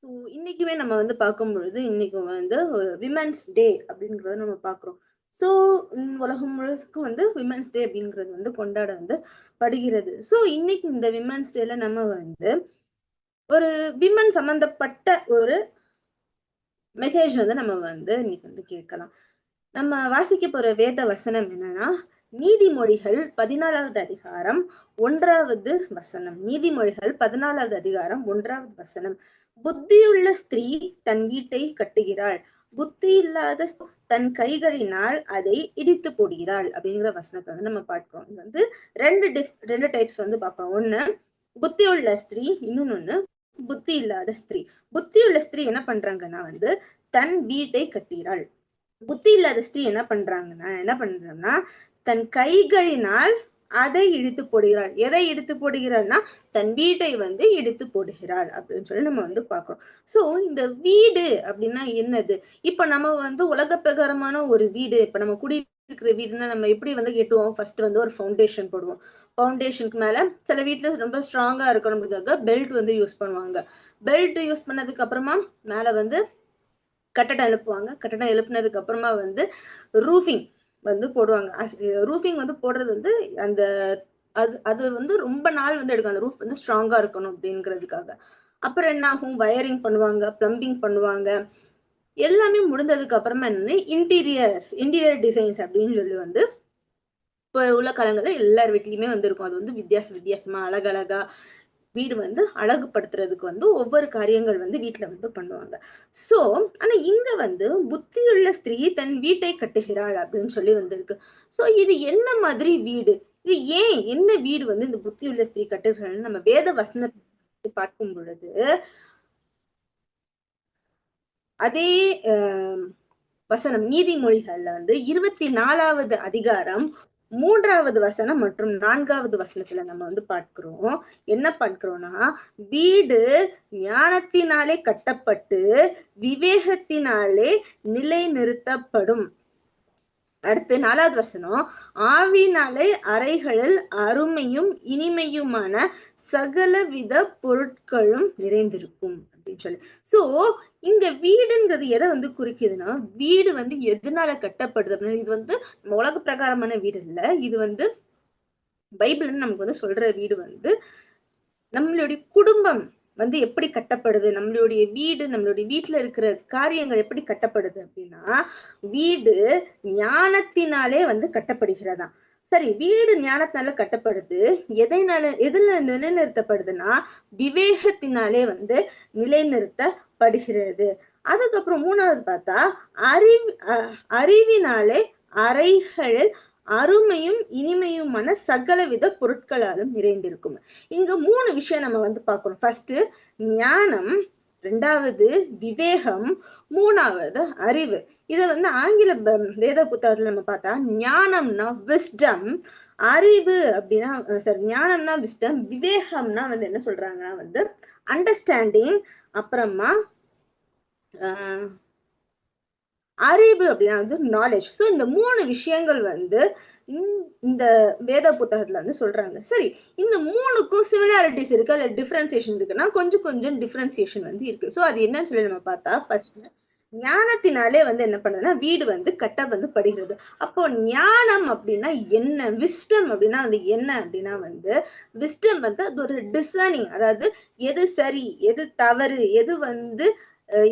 So இன்னைக்குமே நம்ம வந்து பார்க்கும் பொழுது இன்னைக்கு வந்து விமென்ஸ் டே அப்படிங்கிறத நம்ம பார்க்குறோம். ஸோ உலகம் முழுசுக்கும் வந்து விமென்ஸ் டே அப்படிங்கிறது வந்து கொண்டாட வந்து படுகிறது. ஸோ இன்னைக்கு இந்த விமென்ஸ் டேல நம்ம வந்து ஒரு விமன் சம்பந்தப்பட்ட ஒரு மெசேஜ் வந்து நம்ம வந்து இன்னைக்கு வந்து கேட்கலாம். நம்ம வாசிக்க போற வேத வசனம் என்னன்னா நீதிமொழிகள் 14வது அதிகாரம் 1வது வசனம். நீதிமொழிகள் 14வது அதிகாரம் 1வது வசனம். புத்தியுள்ள ஸ்திரீ தன் வீட்டை கட்டுகிறாள், புத்தி இல்லாத தன் கைகளினால் அதை இடித்து போடுகிறாள் அப்படிங்கிற வசனத்தை வந்து நம்ம பார்க்கிறோம். இங்க வந்து ரெண்டு டைப்ஸ் வந்து பார்க்கிறோம். ஒண்ணு புத்தியுள்ள ஸ்திரீ, இன்னொன்னு புத்தி இல்லாத ஸ்திரீ. புத்தியுள்ள ஸ்திரீ என்ன பண்றாங்கன்னா வந்து தன் வீட்டை கட்டுகிறாள். புத்தி இல்லாத ஸ்திரீ என்ன பண்றாங்கன்னா தன் கைகளினால் அதை இடித்து போடுகிறாள். எதை இடித்து போடுகிறாள்னா தன் வீட்டை வந்து இடித்து போடுகிறாள் அப்படின்னு சொல்லி நம்ம வந்து பாக்குறோம். சோ இந்த வீடு அப்படின்னா என்னது? இப்ப நம்ம வந்து உலக பிரகாரமான ஒரு வீடு, இப்ப நம்ம குடி இருக்கிற வீடுன்னா நம்ம எப்படி வந்து கட்டுவோம்? ஃபர்ஸ்ட் வந்து ஒரு ஃபவுண்டேஷன் போடுவோம். ஃபவுண்டேஷனுக்கு மேல சில வீட்டுல ரொம்ப ஸ்ட்ராங்கா இருக்கணும்ன்றதுக்காக பெல்ட் வந்து யூஸ் பண்ணுவாங்க. பெல்ட் யூஸ் பண்ணதுக்கு அப்புறமா மேல வந்து கட்டடம் எழுப்புவாங்க. கட்டடம் எழுப்புனதுக்கு அப்புறமா வந்து ரூஃபிங் வந்து போடுவாங்க. ரூஃபிங் வந்து போடுறது வந்து அந்த அது அது வந்து ரொம்ப நாள் வந்து எடுக்கும். அந்த ரூஃப் வந்து ஸ்ட்ராங்கா இருக்கணும் அப்படிங்கிறதுக்காக. அப்புறம் என்ன ஆகும்? வயரிங் பண்ணுவாங்க, பிளம்பிங் பண்ணுவாங்க. எல்லாமே முடிந்ததுக்கு அப்புறமா என்ன இன்டீரியர் டிசைன்ஸ் அப்படின்னு சொல்லி வந்து இப்போ உள்ள காலங்கள்ல எல்லார் வீட்லயுமே வந்து இருக்கும். அது வந்து வித்தியாசமா அழகழகா வீடு வந்து அழகுபடுத்துறதுக்கு வந்து ஒவ்வொரு காரியங்கள் வந்து வீட்டுல வந்து பண்ணுவாங்க. சோ ஆனா இங்க வந்து புத்தியுள்ள ஸ்திரீ தன் வீட்டை கட்டுகிறாள் அப்படின்னு சொல்லி வந்திருக்கு. சோ இது என்ன மாதிரி வீடு? இது ஏன் என்ன வீடு வந்து இந்த புத்தியுள்ள ஸ்திரீ கட்டுகிறாள்னு நம்ம வேத வசனத்தை பார்க்கும் பொழுது அதே வசனம் நீதிமொழிகள்ல வந்து 24வது அதிகாரம் 3வது வசனம் மற்றும் 4வது வசனத்துல நம்ம வந்து பார்க்கிறோம். என்ன பார்க்கிறோம்னா வீடு ஞானத்தினாலே கட்டப்பட்டு விவேகத்தினாலே நிலைநிறுத்தப்படும். அடுத்து 4வது வசனம் ஆவினாலே அறைகளில் அருமையும் இனிமையுமான சகலவித பொருட்களும் நிறைந்திருக்கும் அப்படின்னு சொல்லி. சோ இங்க வீடுங்கிறது எதை வந்து குறிக்குதுன்னா வீடு வந்து எதனால கட்டப்படுது அப்படின்னு. இது வந்து உலக பிரகாரமான வீடு இல்ல. இது வந்து பைபிள் நமக்கு வந்து சொல்ற வீடு வந்து நம்மளுடைய குடும்பம் வந்து எப்படி கட்டப்படுது, நம்மளுடைய வீடு, நம்மளுடைய வீட்டுல இருக்கிற காரியங்கள் எப்படி கட்டப்படுது அப்படின்னா வீடு ஞானத்தினாலே வந்து கட்டப்படுகிறதா. சரி, வீடு ஞானத்தினால கட்டப்படுது. எதுல நிலைநிறுத்தப்படுதுன்னா விவேகத்தினாலே வந்து நிலைநிறுத்தப்படுகிறது. அதுக்கப்புறம் 3வது பார்த்தா அறிவினாலே அறைகளில் அருமையும் இனிமையுமான சகலவித பொருட்களாலும் நிறைந்திருக்கும். இங்க 3 விஷயம் நம்ம வந்து பார்க்கிறோம். ஃபர்ஸ்ட் ஞானம், 2வது விவேகம், 3வது அறிவு. இத வந்து ஆங்கில வேத புத்தகத்துல நம்ம பார்த்தா ஞானம்னா விஸ்டம், அறிவு அப்படின்னா ஞானம்னா விஸ்டம், விவேகம்னா வந்து என்ன சொல்றாங்கன்னா வந்து அண்டர்ஸ்டாண்டிங், அப்புறமா அறிவு அப்படின்னா வந்து நாலேஜ். ஸோ இந்த 3 விஷயங்கள் வந்து இந்த வேத புத்தகத்துல வந்து சொல்றாங்க. சரி, இந்த 3க்கும் சிமிலாரிட்டிஸ் இருக்கு, அல்ல டிஃபரன்சியேஷன் இருக்குன்னா கொஞ்சம் டிஃபரன்சியேஷன் வந்து இருக்கு. ஸோ அது என்னன்னு சொல்லி நம்ம பார்த்தா ஃபர்ஸ்ட் ஞானத்தினாலே வந்து என்ன பண்ணுதுன்னா வீடு வந்து கட்ட வந்து படுகிறது. அப்போ ஞானம் அப்படின்னா என்ன, விஸ்டம் அப்படின்னா வந்து என்ன அப்படின்னா வந்து விஸ்டம் வந்து அது ஒரு டிசர்னிங், அதாவது எது சரி எது தவறு, எது வந்து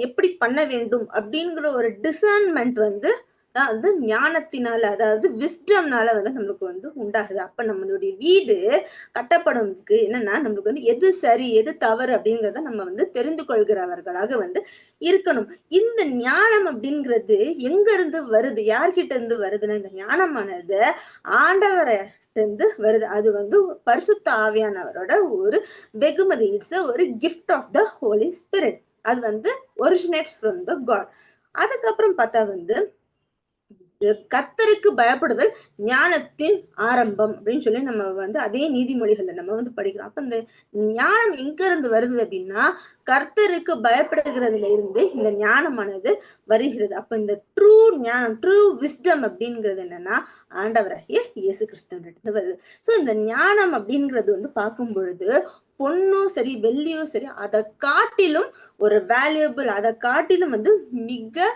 எப்படி பண்ண வேண்டும் அப்படிங்கிற ஒரு டிசர்ன்மெண்ட் வந்து தான் வந்து ஞானத்தினால, அதாவது விஸ்டம்னால வந்து நம்மளுக்கு வந்து உண்டாகுது. அப்ப நம்மளுடைய வீடு கட்டப்படுறதுக்கு என்னன்னா நம்மளுக்கு வந்து எது சரி எது தவறு அப்படிங்கிறத நம்ம வந்து தெரிந்து கொள்கிறவர்களாக வந்து இருக்கணும். இந்த ஞானம் அப்படிங்கிறது எங்க இருந்து வருது, யார்கிட்ட இருந்து வருதுன்னா இந்த ஞானமானது ஆண்டவரை இருந்து வருது. அது வந்து பரிசுத்த ஆவியானவரோட ஒரு வெகுமதி. இட்ஸ் ஒரு gift of the holy spirit. அது வந்து ஒரிஜினேட்ஸ் ஃப்ரம் த காட். அதுக்கப்புறம் பார்த்தா வந்து கர்த்தருக்கு பயப்படுதல் ஞானத்தின் ஆரம்பம் அப்படின்னு சொல்லி நம்ம வந்து அதே நீதிமொழிகள்ல நம்ம வந்து படிக்கிறோம். அப்ப இந்த ஞானம் எங்க இருந்து வருது அப்படின்னா கர்த்தருக்கு பயப்படுகிறதுல இருந்து இந்த ஞானமானது வருகிறது. அப்ப இந்த ட்ரூ ஞானம், ட்ரூ விஸ்டம் அப்படிங்கிறது என்னன்னா ஆண்டவராகிய இயேசு கிறிஸ்துவிலிருந்து வருது. சோ இந்த ஞானம் அப்படிங்கிறது வந்து பார்க்கும் பொழுது பொண்ணும் சரி வெள்ளியும் சரி அதை காட்டிலும் ஒரு வேல்யூபிள், அதை காட்டிலும் வந்து மிக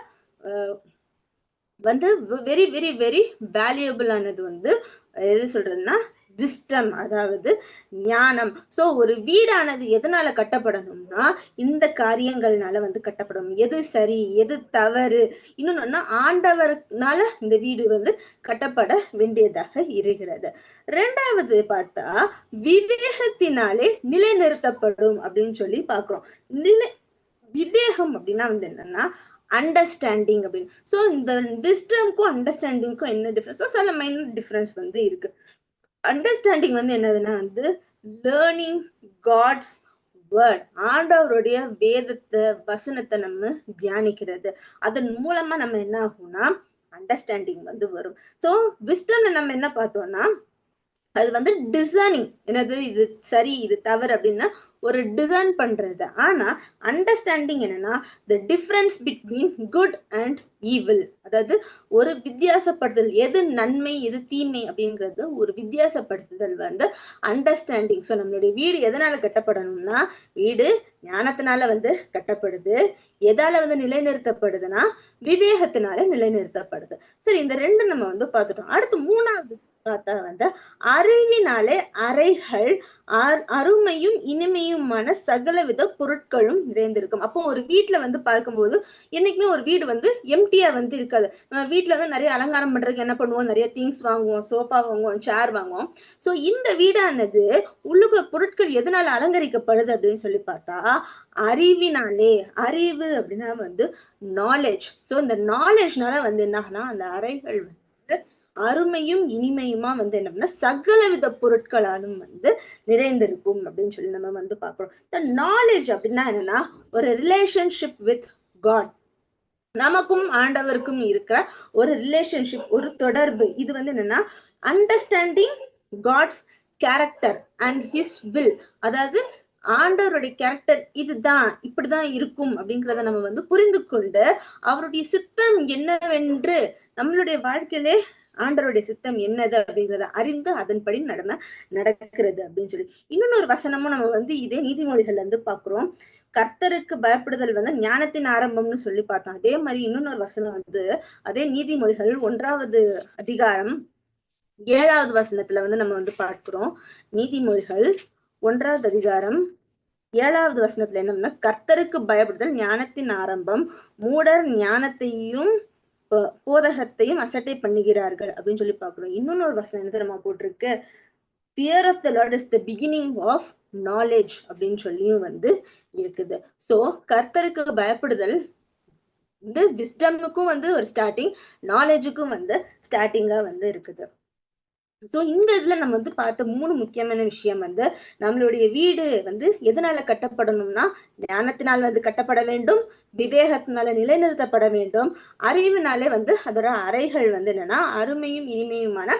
வந்து வெரி வெரி வெரி வேல்யூபிள் ஆனது வந்து எது சொல்றதுன்னா விஸ்டம், அதாவது ஞானம். சோ ஒரு வீடானது எதனால கட்டப்படணும்னா இந்த காரியங்கள்னால வந்து கட்டப்படணும். எது சரி எது தவறு, இன்னொன்னு ஆண்டவர்னால இந்த வீடு வந்து கட்டப்பட வேண்டியதாக இருக்கிறது. ரெண்டாவது பார்த்தா விவேகத்தினாலே நிலைநிறுத்தப்படும் அப்படின்னு சொல்லி பாக்குறோம். விவேகம் அப்படின்னா வந்து என்னன்னா அண்டர்ஸ்டாண்டிங் அப்படின்னு. ஸோ இந்த விஸ்டம்க்கும் அண்டர்ஸ்டாண்டிங்க்கும் என்ன டிஃபரன்ஸ், சில மைனர் டிஃபரன்ஸ் வந்து இருக்கு. அண்டர்ஸ்டாண்டிங் வந்து என்னதுன்னா வந்து லேர்னிங் காட்ஸ் வேர்ட், ஆண்டவருடைய வேதத்தை வசனத்தை நம்ம தியானிக்கிறது, அதன் மூலமா நம்ம என்ன ஆகும்னா அண்டர்ஸ்டாண்டிங் வந்து வரும். ஸோ விஸ்டம்ல நம்ம என்ன பார்த்தோம்னா அது வந்து டிசைனிங், என்னது இது சரி இது தவறு அப்படின்னா ஒரு டிசைன் பண்றது. ஆனா அண்டர்ஸ்டாண்டிங் என்னன்னா the difference between good and evil, அதாவது ஒரு வித்தியாசப்படுத்துதல், எது நன்மை எது தீமை அப்படிங்கிறது ஒரு வித்தியாசப்படுத்துதல் வந்து அண்டர்ஸ்டாண்டிங். ஸோ நம்மளுடைய வீடு எதனால கட்டப்படணும்னா வீடு ஞானத்தினால வந்து கட்டப்படுது. எதால வந்து நிலைநிறுத்தப்படுதுன்னா விவேகத்தினால நிலைநிறுத்தப்படுது. சரி, இந்த ரெண்டு நம்ம வந்து பார்த்துட்டோம். அடுத்து மூணாவது பார்த்தா வந்து அறிவினாலே அறைகள் அருமையும் இனிமையுமான சகலவித பொருட்களும் நிறைந்திருக்கும். அப்போ ஒரு வீட்டுல வந்து பார்க்கும்போது என்னைக்குமே ஒரு வீடு வந்து எம்டியா வந்து இருக்காது. நம்ம வீட்டுல வந்து நிறைய அலங்காரம் பண்றதுக்கு என்ன பண்ணுவோம், நிறைய திங்ஸ் வாங்குவோம், சோஃபா வாங்குவோம், சேர் வாங்குவோம். சோ இந்த வீடானது உள்ளுக்குள்ள பொருட்கள் எதனால அலங்கரிக்கப்படுது அப்படின்னு சொல்லி பார்த்தா அறிவினாலே. அறிவு அப்படின்னா வந்து நாலேஜ். சோ இந்த நாலேஜ்னால வந்து என்னன்னா அந்த அறைகள் வந்து அருமையும் இனிமையுமா வந்து என்ன சகலவித பொருட்களாலும் வந்து நிறைந்திருக்கும் அப்படின்னு சொல்லி நம்ம வந்து பாக்குறோம். இந்த நாலேஜ் அப்படின்னா என்னன்னா ஒரு ரிலேஷன்ஷிப் வித் காட், நமக்கும் ஆண்டவருக்கும் இருக்கிற ஒரு ரிலேஷன்ஷிப், ஒரு தொடர்பு. இது வந்து என்னன்னா understanding God's character and his will, அதாவது ஆண்டவருடைய கேரக்டர் இதுதான் இப்படிதான் இருக்கும் அப்படிங்கிறத நம்ம வந்து புரிந்து கொண்டு அவருடைய சித்தம் என்னவென்று நம்மளுடைய வாழ்க்கையிலே ஆண்டவருடைய சித்தம் என்னது அப்படிங்கிறத அறிந்து அதன்படி நடக்கிறது அப்படின்னு சொல்லி இன்னொரு வசனமும் நம்ம வந்து இதே நீதிமொழிகள்ல இருந்து பாக்குறோம். கர்த்தருக்கு பயப்படுதல் வந்து ஞானத்தின் ஆரம்பம்னு சொல்லி பார்த்தோம். அதே மாதிரி இன்னொரு வசனம் வந்து அதே நீதிமொழிகள் 1வது அதிகாரம் 7வது வசனத்துல வந்து நம்ம வந்து பார்க்கிறோம். நீதிமொழிகள் 1வது அதிகாரம் 7வது வசனத்துல என்னன்னா கர்த்தருக்கு பயப்படுதல் ஞானத்தின் ஆரம்பம், மூடர் ஞானத்தையும் போதகத்தையும் அசட்டை பண்ணுகிறார்கள் அப்படின்னு சொல்லி பாக்குறோம். இன்னொரு வசனம் என்ன நம்ம போட்டிருக்கு, fear of the Lord is the beginning of knowledge அப்படின்னு சொல்லியும் வந்து இருக்குது. சோ கர்த்தருக்கு பயப்படுதல் வந்து விஸ்டமுக்கும் வந்து ஒரு ஸ்டார்டிங், நாலேஜுக்கும் வந்து ஸ்டார்டிங்கா வந்து இருக்குது. சோ இந்த இதுல நம்ம வந்து பார்த்த 3 முக்கியமான விஷயம் வந்து நம்மளுடைய வீடு வந்து எதனால கட்டப்படணும்னா ஞானத்தினால் வந்து கட்டப்பட வேண்டும், விவேகத்தினால நிலைநிறுத்தப்பட வேண்டும், அறிவினாலே வந்து அதோட அறைகள் வந்து என்னன்னா அருமையும் இனிமையுமான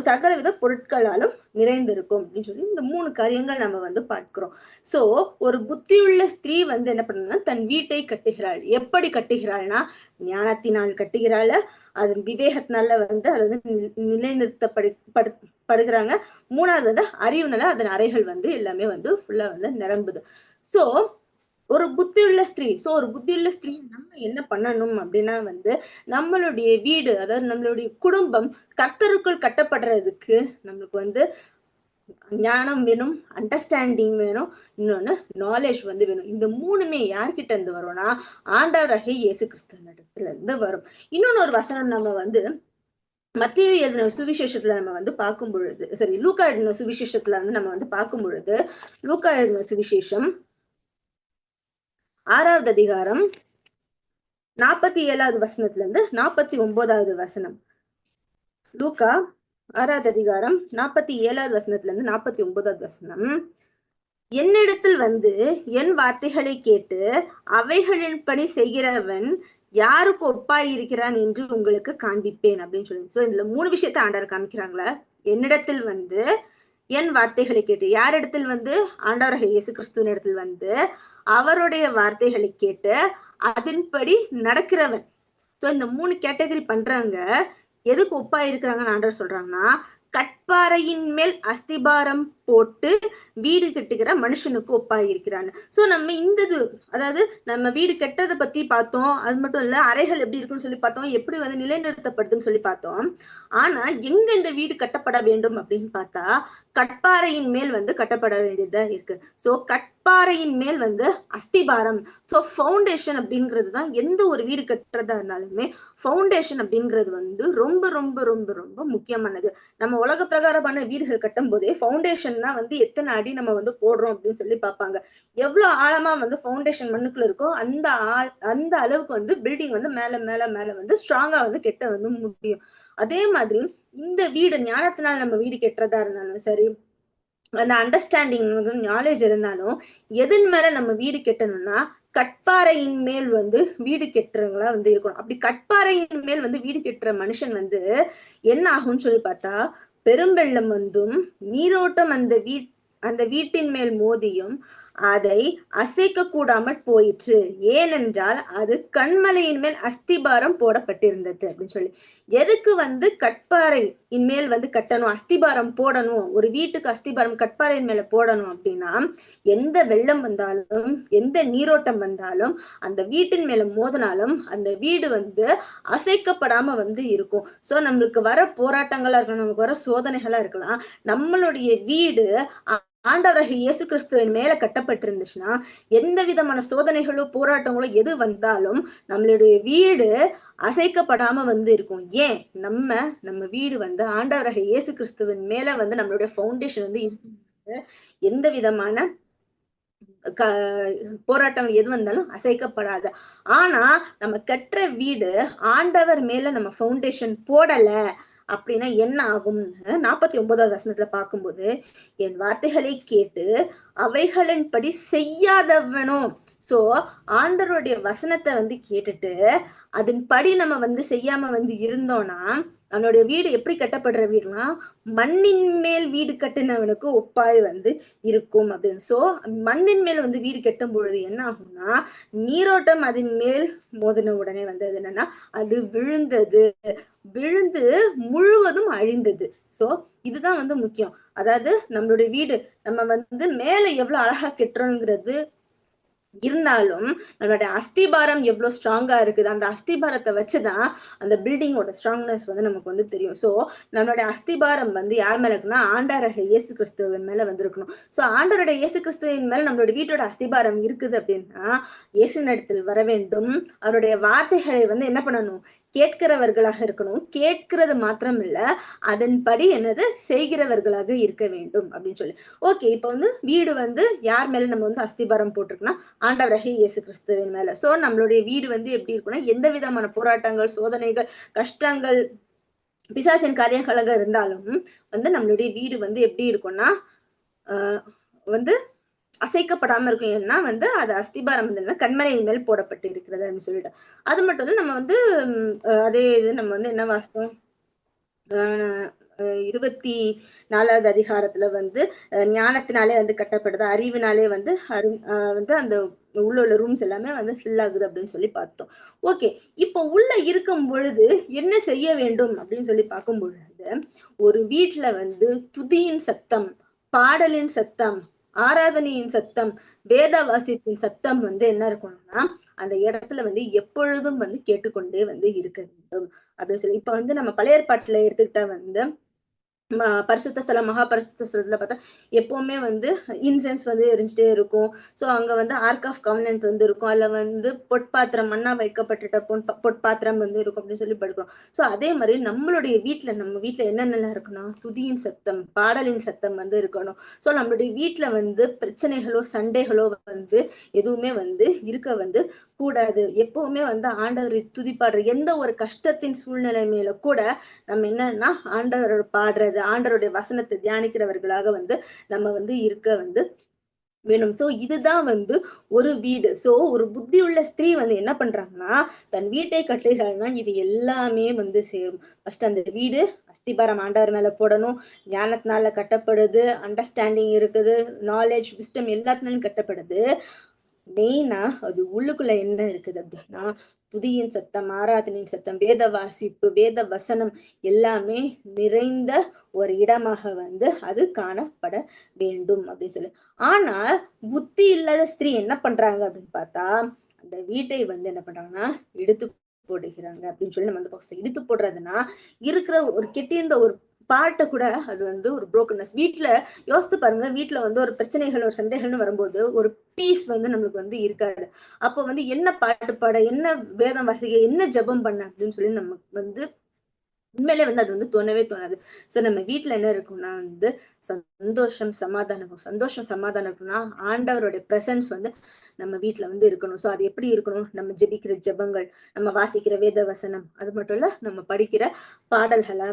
சகலவித பொருட்களாலும் நிறைந்திருக்கும் அப்படின்னு சொல்லி இந்த 3 காரியங்கள் நம்ம வந்து பார்க்கிறோம். சோ ஒரு புத்தியுள்ள ஸ்திரீ வந்து என்ன பண்ணணும்னா தன் வீட்டை கட்டுகிறாள். எப்படி கட்டுகிறாள்னா ஞானத்தினால் கட்டுகிறாள், அதன் விவேகத்தினால வந்து அதை வந்து நிலைநிறுத்தப்படுகிறாங்க. மூணாவது வந்து அறிவுனால அதன் அறைகள் வந்து எல்லாமே வந்து ஃபுல்லா வந்து நிரம்புது. சோ ஒரு புத்தியுள்ள ஸ்திரீ, சோ ஒரு புத்தியுள்ள ஸ்திரீ நம்ம என்ன பண்ணணும் அப்படின்னா வந்து நம்மளுடைய வீடு, அதாவது நம்மளுடைய குடும்பம் கர்த்தருக்குள் கட்டப்படுறதுக்கு நம்மளுக்கு வந்து ஞானம் வேணும், அண்டர்ஸ்டாண்டிங் வேணும், இன்னொன்னு நாலேஜ் வந்து வேணும். இந்த 3மே யார்கிட்ட இருந்து வரும்னா ஆண்டவராகிய இயேசு கிறிஸ்துவினிடத்துல இருந்து வரும். இன்னொன்னு ஒரு வசனம் நம்ம வந்து மத்தேயு எழுதின சுவிசேஷத்துல நம்ம வந்து பார்க்கும் பொழுது, சரி லூக்கா எழுதின சுவிசேஷத்துல வந்து நம்ம வந்து பார்க்கும் பொழுது, லூக்கா எழுதின சுவிசேஷம் 6வது அதிகாரம் 47வது வசனத்துல இருந்து 49வது வசனம். லூக்கா 6வது அதிகாரம் 47வது வசனத்துல இருந்து 49வது வசனம். என்னிடத்தில் வந்து என் வார்த்தைகளை கேட்டு அவைகளின் பணி செய்கிறவன் யாருக்கு ஒப்பாய் இருக்கிறான் என்று உங்களுக்கு காண்பிப்பேன் அப்படின்னு சொல்லி. சோ இதுல 3 விஷயத்த ஆண்டவர் காமிக்கிறாங்களா. என்னிடத்தில் வந்து என் வார்த்தைகளை கேட்டு, யாரிடத்தில் வந்து ஆண்டவராகிய இயேசு கிறிஸ்துவின் இடத்தில் வந்து அவருடைய வார்த்தைகளை கேட்டு அதன்படி நடக்கிறவன். சோ இந்த 3 கேட்டகரி பண்றாங்க. எதுக்கு ஒப்பா இருக்கிறாங்கன்னு ஆண்டவர் சொல்றாங்கன்னா கட்பாறையின் மேல் அஸ்திபாரம் போட்டு வீடு கட்டுகிற மனுஷனுக்கு ஒப்பாயிருக்கிறான்னு. சோ நம்ம இந்த இது, அதாவது நம்ம வீடு கெட்டதை பத்தி பார்த்தோம். அது மட்டும் இல்ல, அறைகள் எப்படி இருக்குன்னு சொல்லி பார்த்தோம், எப்படி வந்து நிலைநிறுத்தப்படுதுன்னு சொல்லி பார்த்தோம். ஆனா எங்க இந்த வீடு கட்டப்பட வேண்டும் அப்படின்னு பார்த்தா கட்பாறையின் மேல் வந்து கட்டப்பட வேண்டியதா இருக்கு. சோ கட்பாறையின் மேல் வந்து அஸ்திபாரம். சோ ஃபவுண்டேஷன் அப்படிங்கிறது தான் எந்த ஒரு வீடு கட்டுறதா இருந்தாலுமே ஃபவுண்டேஷன் அப்படிங்கிறது வந்து ரொம்ப ரொம்ப ரொம்ப ரொம்ப முக்கியமானது. நம்ம உலக பிரகாரமான வீடுகள் கட்டும் போதே ஃபவுண்டேஷன்னா வந்து எத்தனை அடி நம்ம வந்து போடுறோம் அப்படின்னு சொல்லி பார்ப்பாங்க. எவ்வளவு ஆழமா வந்து ஃபவுண்டேஷன் மண்ணுக்குள்ள இருக்கோ அந்த அளவுக்கு வந்து பில்டிங் வந்து மேல மேல மேல வந்து ஸ்ட்ராங்கா வந்து கெட்ட வந்து முடியும். அதே மாதிரி இந்த வீடு ஞானத்தினால் நம்ம வீடு கெட்டுறதா இருந்தாலும் சரி, அந்த அண்டர்ஸ்டாண்டிங் நாலேஜ் இருந்தாலும் எதன் மேல நம்ம வீடு கெட்டணும்னா கட்பாறையின் மேல் வந்து வீடு கெட்டுறவங்களா வந்து இருக்கணும். அப்படி கட்பாறையின் மேல் வந்து வீடு கெட்டுற மனுஷன் வந்து என்ன ஆகும்னு சொல்லி பார்த்தா பெரும்பெள்ளம் வந்தும் நீரோட்டம் அந்த வீட்டின் மேல் மோதியும் அதை அசைக்க கூடாமல் போயிற்று, ஏனென்றால் அது கண்மலையின் மேல் அஸ்திபாரம் போடப்பட்டிருந்தது அப்படின்னு சொல்லி. எதுக்கு வந்து கட்பாறையின் மேல் வந்து கட்டணும், அஸ்திபாரம் போடணும், ஒரு வீட்டுக்கு அஸ்திபாரம் கட்பாறையின் மேல போடணும் அப்படின்னா எந்த வெள்ளம் வந்தாலும் எந்த நீரோட்டம் வந்தாலும் அந்த வீட்டின் மேல மோதினாலும் அந்த வீடு வந்து அசைக்கப்படாம வந்து இருக்கும். சோ நம்மளுக்கு வர போராட்டங்களா இருக்கலாம், நமக்கு வர சோதனைகளா இருக்கலாம், நம்மளுடைய வீடு ஆண்டவராகிய இயேசு கிறிஸ்துவின் மேல கட்டப்பட்டிருந்துச்சுன்னா எந்த விதமான சோதனைகளோ போராட்டங்களோ எது வந்தாலும் நம்மளுடைய வீடு அசைக்கப்படாம வந்து இருக்கும். ஏன்? நம்ம வீடு வந்து ஆண்டவராகிய இயேசு கிறிஸ்துவின் மேல வந்து நம்மளுடைய ஃபவுண்டேஷன் வந்து எந்த விதமான போராட்டங்கள் எது வந்தாலும் அசைக்கப்படாது. ஆனா நம்ம கட்டுற வீடு ஆண்டவர் மேல நம்ம ஃபவுண்டேஷன் போடல அப்படின்னா என்ன ஆகும்னு 49வது வசனத்துல பார்க்கும்போது, என் வார்த்தைகளை கேட்டு அவைகளின்படி செய்யாதவனோ. சோ ஆண்டவருடைய வசனத்தை வந்து கேட்டுட்டு அதன்படி நம்ம வந்து செய்யாம வந்து இருந்தோம்னா நம்மளுடைய வீடு எப்படி கட்டப்படுற வீடுனா மண்ணின் மேல் வீடு கட்டினவனுக்கு ஒப்பாய் வந்து இருக்கும் அப்படின்னு. சோ மண்ணின் மேல் வந்து வீடு கட்டும் பொழுது என்ன ஆகும்னா நீரோட்டம் அதன் மேல் மோதின உடனே வந்து அது என்னன்னா அது விழுந்து முழுவதும் அழிந்தது. சோ இதுதான் வந்து முக்கியம். அதாவது நம்மளுடைய வீடு நம்ம வந்து மேல எவ்வளவு அழகா கெட்டுறோங்கிறது இருந்தாலும் நம்மளுடைய அஸ்திபாரம் எவ்வளவு ஸ்ட்ராங்கா இருக்குது, அந்த அஸ்திபாரத்தை வச்சுதான் அந்த பில்டிங்கோட ஸ்ட்ராங்னஸ் வந்து நமக்கு வந்து தெரியும். சோ நம்மளுடைய அஸ்திபாரம் வந்து யார் மேல இருக்குன்னா ஆண்டவராகிய இயேசு கிறிஸ்துவின் மேல வந்து இருக்கணும். சோ ஆண்டவருடைய இயேசு கிறிஸ்துவின் மேல நம்மளுடைய வீட்டோட அஸ்திபாரம் இருக்குது அப்படின்னா இயேசு இடத்தில் வர வேண்டும், அவருடைய வார்த்தைகளை வந்து என்ன பண்ணணும், கேட்கிறவர்களாக இருக்கணும். கேட்கிறது மாத்திரம் இல்ல, அதன்படி என்னது செய்கிறவர்களாக இருக்க வேண்டும் அப்படின்னு சொல்லி. ஓகே, இப்ப வந்து வீடு வந்து யார் மேல நம்ம வந்து அஸ்திபாரம் போட்டிருக்குன்னா ஆண்டவராகிய இயேசு கிறிஸ்துவின் மேல. சோ நம்மளுடைய வீடு வந்து எப்படி இருக்குன்னா எந்த விதமான போராட்டங்கள் சோதனைகள் கஷ்டங்கள் பிசாசின் காரியங்களாக இருந்தாலும் வந்து நம்மளுடைய வீடு வந்து எப்படி இருக்கும்னா வந்து அசைக்கப்படாம இருக்கும். ஏன்னா வந்து அது அஸ்திபாரம் வந்து கண்மலையின் மேல் போடப்பட்டு இருக்கிறது அப்படின்னு சொல்லிட்டு. அது மட்டும் இல்ல, நம்ம வந்து அதே இது நம்ம வந்து என்ன வாசித்தோம் 24வது அதிகாரத்துல வந்து ஞானத்தினாலே வந்து கட்டப்படுது, அறிவினாலே வந்து வந்து அந்த உள்ள ரூம்ஸ் எல்லாமே வந்து ஃபில் ஆகுது அப்படின்னு சொல்லி பார்த்தோம். ஓகே, இப்போ உள்ள இருக்கும் பொழுது என்ன செய்ய வேண்டும் அப்படின்னு சொல்லி பார்க்கும் பொழுது ஒரு வீட்டுல வந்து துதியின் சத்தம், பாடலின் சத்தம், ஆராதனையின் சத்தம், வேத வாசிப்பின் சத்தம் வந்து என்ன இருக்கணும்னா அந்த இடத்துல வந்து எப்பொழுதும் வந்து கேட்டுக்கொண்டே வந்து இருக்க வேண்டும் அப்படின்னு சொல்லி. இப்ப வந்து நம்ம பழைய ஏற்பாட்டுல எடுத்துக்கிட்டா வந்து பரிசுத்த ஸ்தலம் மகா பரிசுத்த ஸ்தலத்துல பார்த்தா எப்பவுமே வந்து இன்சென்ஸ் வந்து எரிஞ்சுட்டே இருக்கும். சோ அங்க வந்து ஆர்க் ஆஃப் கவர்னன்ட் வந்து இருக்கும், அதுல வந்து பொற்பாத்திரம் மண்ணா வைக்கப்பட்டுட்ட பொற்பாத்திரம் வந்து இருக்கும் அப்படின்னு சொல்லி படிக்கிறோம். சோ அதே மாதிரி நம்ம வீட்டுல என்னென்னலாம் இருக்கணும், துதியின் சத்தம் பாடலின் சத்தம் வந்து இருக்கணும். சோ நம்மளுடைய வீட்டுல வந்து பிரச்சனைகளோ சண்டைகளோ வந்து எதுவுமே வந்து இருக்க வந்து கூடாது. எப்பவுமே வந்து ஆண்டவரை துதிப்பாடுற எந்த ஒரு கஷ்டத்தின் சூழ்நிலைமையில கூட நம்ம என்னன்னா ஆண்டவரோட பாடுறது ஆண்டவருடைய வசனத்தை தியானிக்கிறவர்களாக வந்து நம்ம வந்து இருக்க வந்து வேணும். சோ இதுதான் வந்து ஒரு வீடு. சோ ஒரு புத்தி உள்ள ஸ்திரீ வந்து என்ன பண்றாங்கன்னா தன் வீட்டை கட்டுகிறாள்னா இது எல்லாமே வந்து சேரும். ஃபர்ஸ்ட் அந்த வீடு அஸ்திபாரம் ஆண்டவர் மேல போடணும், ஞானத்தினால கட்டப்படுது, அண்டர்ஸ்டாண்டிங் இருக்குது, நாலேஜ் விஸ்டம் எல்லாத்தினாலும் கட்டப்படுது. மெயினா அது உள்ளுக்குள்ள என்ன இருக்குது அப்படின்னா, துதியின் சத்தம், ஆராதனையின் சத்தம், வேத வாசிப்பு, வேத வசனம் எல்லாமே நிறைந்த ஒரு இடமாக அது காணப்பட வேண்டும் அப்படின்னு சொல்லி. ஆனா புத்தி இல்லாத ஸ்திரீ என்ன பண்றாங்க அப்படின்னு பார்த்தா, அந்த வீட்டை என்ன பண்றாங்கன்னா இடித்து போடுகிறாங்க அப்படின்னு சொல்லி நம்ம பார்க்கணும். இடித்து போடுறதுன்னா இருக்கிற ஒரு கெட்டியிருந்த ஒரு பார்ட்ட கூட அது ஒரு புரோக்கன்னஸ். வீட்டுல யோசித்து பாருங்க, வீட்டுல ஒரு பிரச்சனைகள், ஒரு சண்டைகள்னு வரும்போது ஒரு பீஸ் நம்மளுக்கு இருக்காது. அப்போ என்ன பாட்டு பாட, என்ன வேதம் வாசிக்க, என்ன ஜெபம் பண்ண அப்படின்னு சொல்லி நமக்கு உண்மையிலே அது தோணவே தோணாது. சோ நம்ம வீட்டுல என்ன இருக்கும்னா சந்தோஷம், சமாதானம். சந்தோஷம், சமாதானம் இருக்கும்னா ஆண்டவருடைய பிரசன்ஸ் நம்ம வீட்டுல இருக்கணும். சோ அது எப்படி இருக்கணும்? நம்ம ஜெபிக்கிற ஜெபங்கள், நம்ம வாசிக்கிற வேத வசனம், அது மட்டும் இல்ல நம்ம படிக்கிற பாடல்களா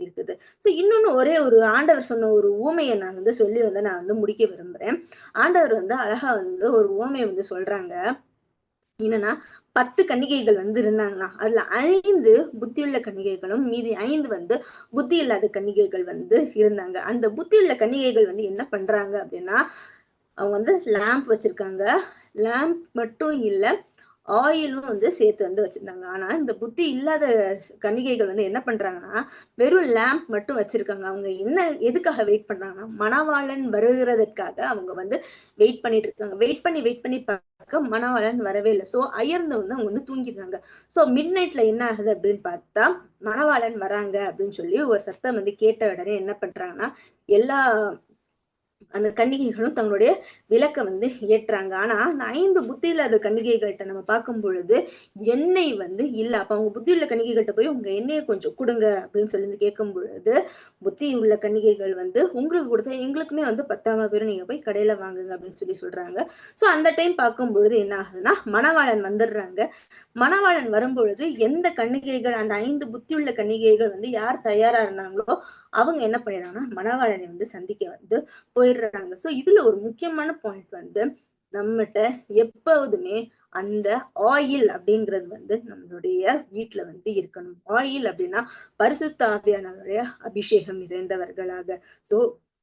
இருக்குது. சோ இன்னொன்னு ஒரே ஒரு ஆண்டவர் சொன்ன ஒரு உவமையை நான் சொல்லி நான் முடிக்க விரும்புறேன். ஆண்டவர் அழகா ஒரு உவமையை சொல்றாங்க. என்னன்னா 10 கன்னிகைகள் இருந்தாங்களாம். அதுல 5 புத்தியுள்ள கன்னிகைகளும், மீதி 5 புத்தி இல்லாத கன்னிகைகள் இருந்தாங்க. அந்த புத்தியுள்ள கன்னிகைகள் என்ன பண்றாங்க அப்படின்னா, அவங்க லேம்ப் வச்சிருக்காங்க. லேம்ப் மட்டும் இல்ல, ஆயிலும் சேர்த்து வச்சிருந்தாங்க. ஆனா இந்த புத்தி இல்லாத கன்னிகைகள் என்ன பண்றாங்கன்னா, வெறும் லேம்ப் மட்டும் வச்சிருக்காங்க. அவங்க எதுக்காக வெயிட் பண்றாங்கன்னா, மணவாளன் வருகிறதற்காக அவங்க வெயிட் பண்ணிட்டு இருக்காங்க. வெயிட் பண்ணி பார்க்க மணவாளன் வரவே இல்லை. சோ அயர்ந்து அவங்க தூங்கிடுறாங்க. சோ மிட் நைட்ல என்ன ஆகுது அப்படின்னு பார்த்தா, மணவாளன் வராங்க அப்படின்னு சொல்லி ஒரு சத்தம் கேட்ட உடனே என்ன பண்றாங்கன்னா, எல்லா அந்த கன்னிகைகளும் தங்களுடைய விளக்க ஏற்றாங்க. ஆனா அந்த 5 புத்தி இல்லாத கன்னிகைகள்கிட்ட நம்ம பார்க்கும் பொழுது எண்ணெய் இல்ல. அப்ப அவங்க புத்தி உள்ள கன்னிகைகள்கிட்ட போய் உங்க எண்ணெயை கொஞ்சம் கொடுங்க அப்படின்னு சொல்லி கேட்கும் பொழுது, புத்தி உள்ள கன்னிகைகள் உங்களுக்கு கொடுத்தா எங்களுக்குமே பத்தாம பேரும், நீங்க போய் கடையில வாங்குங்க அப்படின்னு சொல்லி சொல்றாங்க. சோ அந்த டைம் பார்க்கும் பொழுது என்ன ஆகுதுன்னா, மணவாளன் வந்துடுறாங்க. மணவாளன் வரும்பொழுது எந்த கன்னிகைகள், அந்த 5 புத்தியுள்ள கன்னிகைகள் யார் தயாரா இருந்தாங்களோ அவங்க என்ன பண்ணிடுறாங்கன்னா மணவாளனை சந்திக்க போயிடுறாங்க. சோ இதுல ஒரு முக்கியமான பாயிண்ட் நம்மகிட்ட எப்போதுமே அந்த ஆயில் அப்படிங்கிறது நம்மளுடைய வீட்டுல இருக்கணும். ஆயில் அப்படின்னா பரிசுத்த ஆவியானவருடைய அபிஷேகம் நிறைந்தவர்களாக. சோ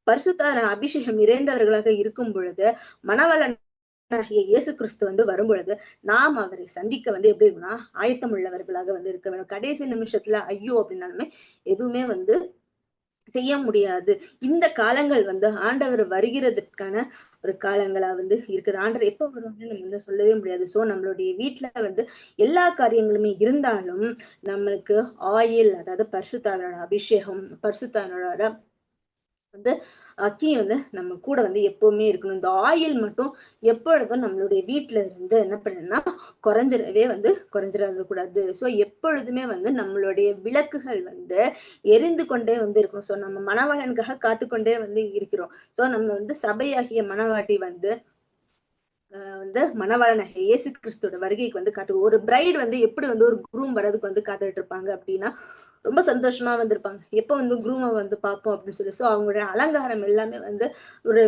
பரிசுத்த அபிஷேகம் நிறைந்தவர்களாக இருக்கும் பொழுது மணவாளன் இயேசு கிறிஸ்து வரும் பொழுது நாம் அவரை சந்திக்க எப்படி இருக்குன்னா ஆயத்தம் உள்ளவர்களாக இருக்க வேண்டும். கடைசி நிமிஷத்துல ஐயோ அப்படின்னாலுமே எதுவுமே செய்ய முடியாது. இந்த காலங்கள் ஆண்டவர் வருகிறதுக்கான ஒரு காலங்களா இருக்குது. ஆண்டவர் எப்ப வருவாங்கன்னு நம்ம சொல்லவே முடியாது. சோ நம்மளுடைய வீட்டுல எல்லா காரியங்களுமே இருந்தாலும் நம்மளுக்கு ஆயில், அதாவது பரிசுத்தாவியோட அபிஷேகம், பரிசுத்தாவியோட அக்கி நம்ம கூட எப்பவுமே இருக்கணும். இந்த ஆயில் மட்டும் எப்பொழுதும் நம்மளுடைய வீட்டுல இருந்து என்ன பண்ணணும்னா குறைஞ்சிடவே குறைஞ்சிட கூடாது. சோ எப்பொழுதுமே நம்மளுடைய விளக்குகள் எரிந்து கொண்டே இருக்கணும். சோ நம்ம மணவாளனுக்காக காத்துக்கொண்டே இருக்கிறோம். சோ நம்ம சபையாகிய மணவாட்டி மணவாளனாகிய இயேசு கிறிஸ்துவோட வருகைக்கு காத்து ஒரு பிரைடு எப்படி ஒரு குரூம் வரதுக்கு காத்துட்டு இருப்பாங்க அப்படின்னா, ரொம்ப சந்தோஷமா வந்திருப்பாங்க. எப்ப குரூமை பார்ப்போம் அப்படின்னு சொல்லி. சோ அவங்களுடைய அலங்காரம் எல்லாமே ஒரு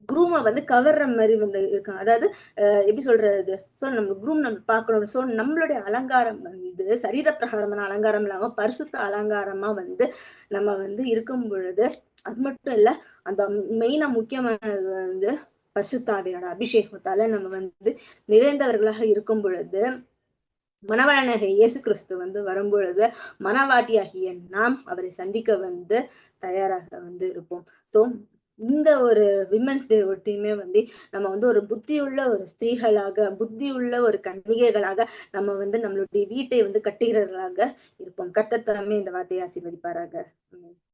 குரூமை கவர்ற மாதிரி இருக்காங்க. அதாவது எப்படி சொல்றது, சோ நம்ம குரூம் நம்ம பார்க்கணும். சோ நம்மளுடைய அலங்காரம் சரீர பிரகாரமான அலங்காரம் இல்லாம பரிசுத்த அலங்காரமா நம்ம இருக்கும் பொழுது, அது மட்டும் இல்ல, அந்த மெயினா முக்கியமானது பரிசுத்தாவியோட அபிஷேகத்தால நம்ம நிறைந்தவர்களாக இருக்கும் பொழுது, மணவாளனாகிய இயேசு கிறிஸ்து வரும்பொழுது மணவாட்டியாகிய நாம் அவரை சந்திக்க தயாராக இருப்போம். சோ இந்த ஒரு விமென்ஸ் டே ஒட்டியுமே நம்ம ஒரு புத்தியுள்ள ஒரு ஸ்திரீகளாக, புத்தியுள்ள ஒரு கன்னிகைகளாக நம்ம நம்மளுடைய வீட்டை கட்டுகிறவர்களாக இருப்போம். கர்த்தர் தாமே இந்த வார்த்தையை ஆசீர்வதிப்பாராக.